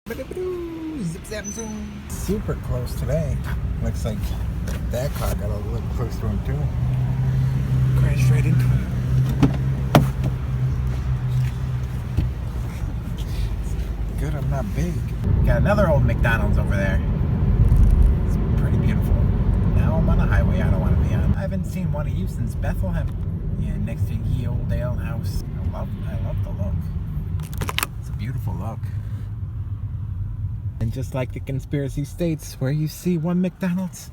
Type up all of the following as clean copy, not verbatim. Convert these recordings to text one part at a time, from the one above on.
Zip zap zoom. Super close today. Looks like that car got a little close to him too. Crashed right into him. Good, I'm not big. Got another old McDonald's over there. It's pretty beautiful. Now I'm on a highway I don't want to be on. I haven't seen one of you since Bethlehem. Yeah, next to Ye Old Ale House. I love the look. It's a beautiful look. And just like the conspiracy states, where you see one McDonald's,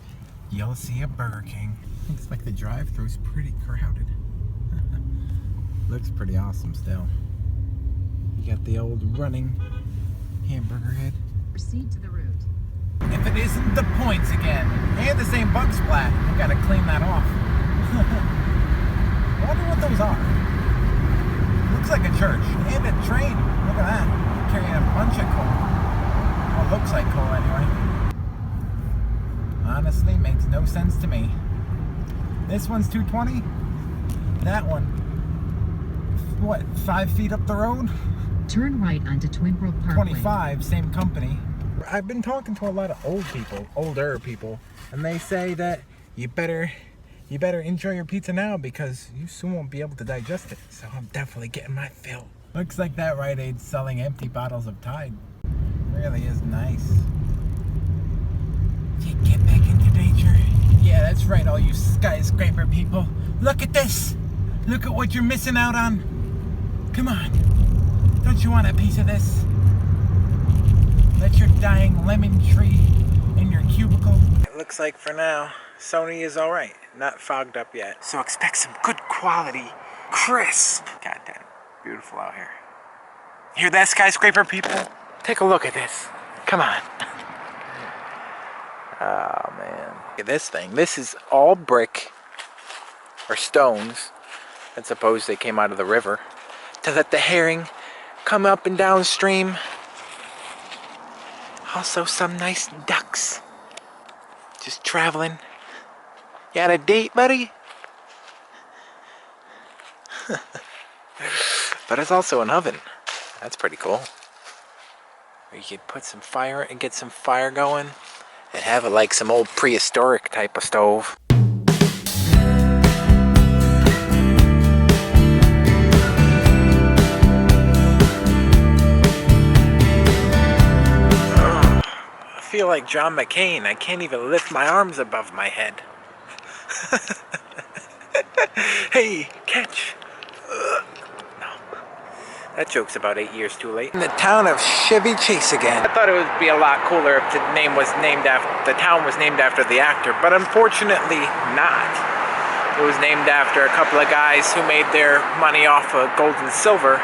you'll see a Burger King. Looks like the drive-thru's pretty crowded. Looks pretty awesome still. You got the old running hamburger head. Proceed to the route. If it isn't the points again, and the same bug splat, I gotta clean that off. I wonder what those are. Looks like a church. And a train. Look at that. Carrying a bunch of coal. Well, looks like coal anyway. Honestly, makes no sense to me. This one's 220. That one, what, 5 feet up the road? Turn right onto Twin Brook Parkway. 25, same company. I've been talking to a lot of older people, and they say that you better enjoy your pizza now because you soon won't be able to digest it. So I'm definitely getting my fill. Looks like that Rite Aid's selling empty bottles of Tide. Really is nice. Get back into nature. Yeah, that's right, all you skyscraper people. Look at this. Look at what you're missing out on. Come on. Don't you want a piece of this? Let your dying lemon tree in your cubicle. It looks like for now, Sony is alright. Not fogged up yet. So expect some good quality, crisp content. Beautiful out here. Hear that, skyscraper people? Take a look at this. Come on. Oh man. Look at this thing. This is all brick or stones. I suppose they came out of the river to let the herring come up and downstream. Also some nice ducks. Just traveling. You got a date, buddy? But it's also an oven. That's pretty cool. Or you could put some fire and get some fire going and have it like some old prehistoric type of stove. I feel like John McCain. I can't even lift my arms above my head. Hey, catch! No. That joke's about 8 years too late. In the town of Chevy Chase again. I thought it would be a lot cooler if the town was named after the actor, but unfortunately not. It was named after a couple of guys who made their money off of gold and silver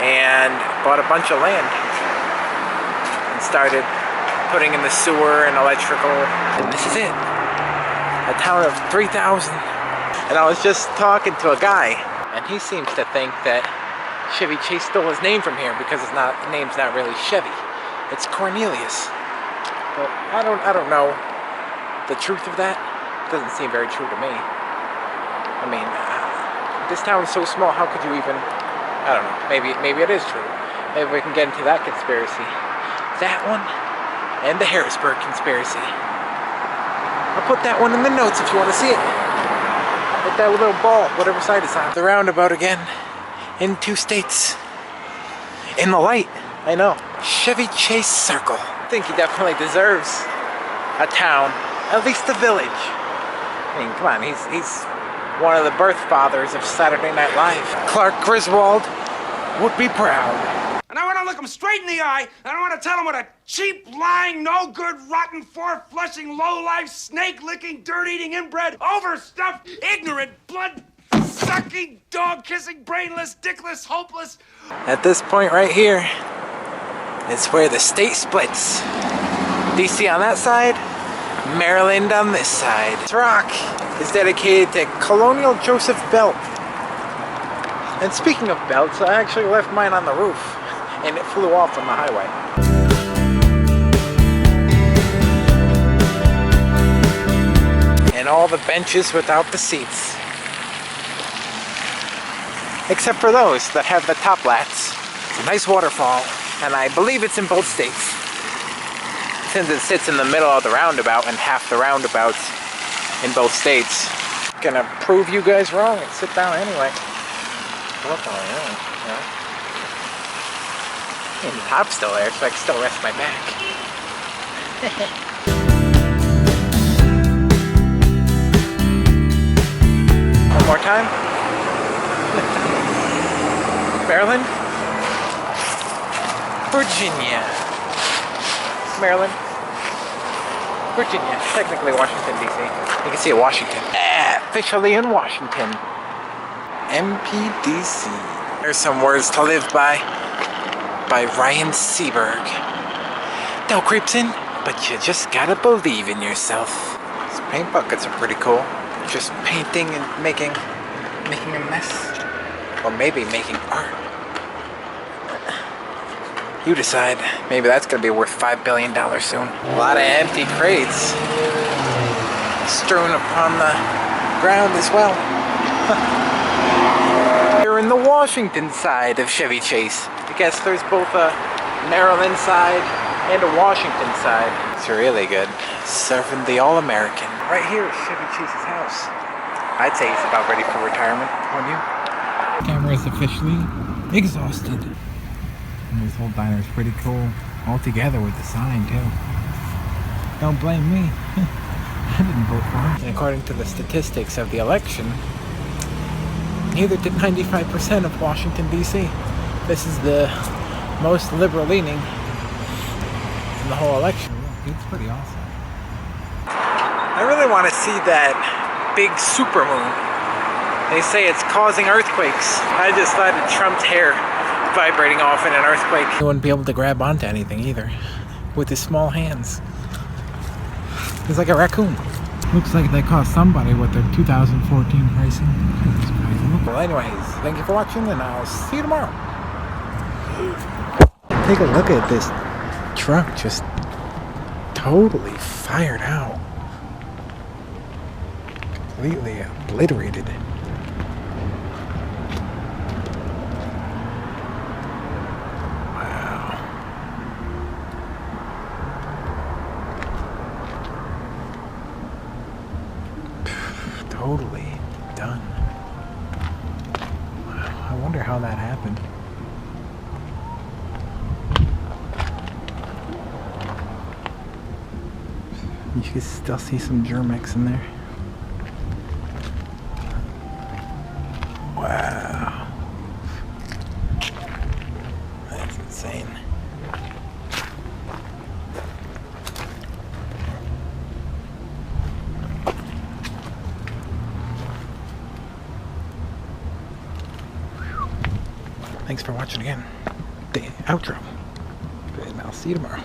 and bought a bunch of land and started putting in the sewer and electrical. And this is it. A town of 3,000. And I was just talking to a guy, and he seems to think that Chevy Chase stole his name from here because the name's not really Chevy. It's Cornelius. But I don't know the truth of that. It doesn't seem very true to me. I mean, this town is so small, how could you even, I don't know, maybe it is true. Maybe we can get into that conspiracy. That one, and the Harrisburg conspiracy. I'll put that one in the notes if you want to see it. With that little ball, whatever side it's on. The roundabout again. In 2 states. In the light. I know. Chevy Chase Circle. I think he definitely deserves a town. At least a village. I mean, come on. He's one of the birth fathers of Saturday Night Live. Clark Griswold would be proud. And I want to look him straight in the eye, and I want to tell him what a cheap, lying, no-good, rotten, four-flushing, low-life, snake-licking, dirt-eating, inbred, overstuffed, ignorant, blood-sucking, dog-kissing, brainless, dickless, hopeless. At this point right here, it's where the state splits. DC on that side, Maryland on this side. This rock is dedicated to Colonial Joseph Belt. And speaking of belts, I actually left mine on the roof. And it flew off on the highway. And all the benches without the seats. Except for those that have the top lats. It's a nice waterfall. And I believe it's in both states. Since it sits in the middle of the roundabout and half the roundabouts in both states. Gonna prove you guys wrong and sit down anyway. What the hell? And the top's still there, so I can still rest my back. One more time. Maryland. Virginia. Maryland. Virginia. Technically Washington, D.C. You can see Washington. Officially in Washington. MPDC. There's some words to live by Ryan Seberg. No creeps in, but you just gotta believe in yourself. These paint buckets are pretty cool. Just painting and making a mess. Or maybe making art. You decide. Maybe that's gonna be worth $5 billion soon. A lot of empty crates strewn upon the ground as well. You're in the Washington side of Chevy Chase. I guess there's both a Maryland side and a Washington side. It's really good. Serving the All-American. Right here is Chevy Chase's house. I'd say he's about ready for retirement, wouldn't you? Camera is officially exhausted. And this whole diner is pretty cool. All together with the sign too. Don't blame me. I didn't vote for him. And according to the statistics of the election, neither did 95% of Washington, D.C. This is the most liberal leaning in the whole election. It's pretty awesome. I really want to see that big supermoon. They say it's causing earthquakes. I just thought of Trump's hair vibrating off in an earthquake. He wouldn't be able to grab onto anything either with his small hands. He's like a raccoon. Looks like they caught somebody with their 2014 racing. Well, anyways, thank you for watching, and I'll see you tomorrow. Take a look at this truck, just totally fired out. Completely obliterated. Wow. Totally done. Wow, I wonder how that happened. You can still see some Germex in there. Wow. That's insane. Thanks for watching again. The outro. And I'll see you tomorrow.